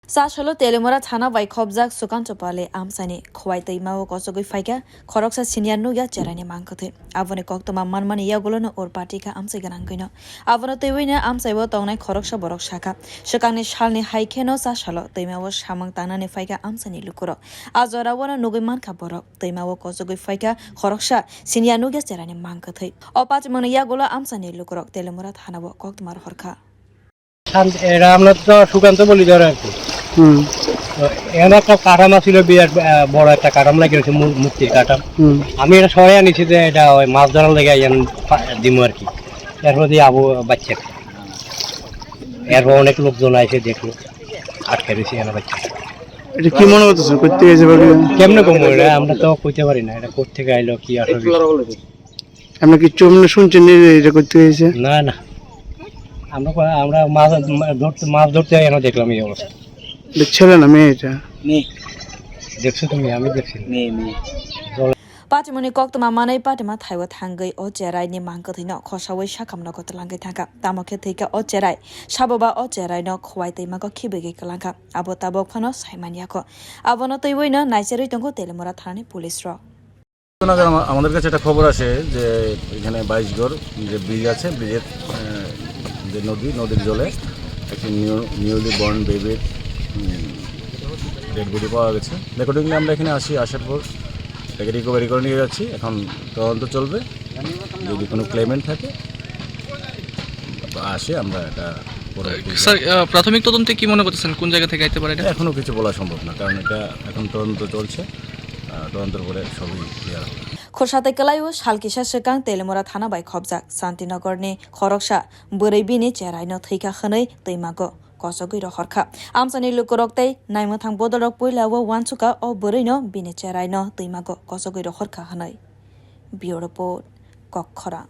Chasalo Teliamura thana bai khobjak Sukanta Palli amchaini Khowai Twimao kochogwi phaikha khorok siniya nukya cherai mangkwthwi aboni koktoma manmani yagolono or party ka amchai ganang gino aboni twiwina amchaibo tongnai khorok borok shaka shakangni salni haikheno Chasalo Teliamura samang tanani phaikha amchaini lukuro ajora wana nugui mankha borok Twimao kochogwi phaikha khorok siniya nukya cherai mangkwthwi opachmani yagolo amchaini lukuro Teliamura thanabo koktoma horkha এরা আমরা তো সুকান্ত বলি ধরে আর কি এখানে একটা কাঠাম ছিল বিরাট বড় একটা কাঠাম লাগিয়েছে মুক্তির কাঠাম আমি এটা সরাই আনিছি যে এটা ওই মাছ ধরার লেগে দিমু আর কি এরপর দিয়ে আবু বাচ্চা এরপর অনেক লোকজন এসে দেখলো আটকে রয়েছে এখানে বাচ্চা এটা কি মনে করতেছেন করতে গেছে কেমনে কমবো এটা আমরা তো কইতে পারি না এটা করতে গাইলো কি আসলে আপনি কি চমনে শুনছেন এটা করতে গেছে না না আমরা মাছ ধরতে এনে দেখলাম এই অবস্থা ছেলে না মেয়ে এটা দেখছো তুমি আমি দেখছি Patimoni koktoma manai patima thaiwa thangai o cherai ni mangkwthwi no khosawai sakamno ko tlangai thaka tamokhe theika o cherai saboba o cherai no khowai teima ko khibege kalangka abo tabok phano saimania ko abono teiwoi no naiseroi tongo Teliamura thani police ro আমাদের কাছে একটা খবর আসে যে এখানে 22 গড় যে bridge আছে ব্রিজের যে নদীর জলে একটি নিউলি বর্ন বেবির ডেড বডি পাওয়া গেছে রেকর্ডিংলি আমরা এখানে আসার পর এটাকে রিকভারি করে নিয়ে যাচ্ছি এখন তদন্ত চলবে যদি কোনো ক্লেমেন্ট থাকে আসে আমরা এটা স্যার প্রাথমিক তদন্তে কি মনে করতেছেন কোন জায়গা থেকে আইতে পারে এটা এখনও কিছু বলা সম্ভব না কারণ এটা এখন তদন্ত চলছে তদন্তের পরে সবই ক্লিয়ার হবে Khorsatai kalayo salkisa sekang Teliamura thana bai khobjak Santinagar ni khorok bwrei bini cherai no theika khwnai Twimao kochogwi ro horkha amchani lukurok tei naimuthang bodorok poilawo wanchuka o bwrei no bini cherai no Twimao kochogwi ro horkha hanai bureau report khorok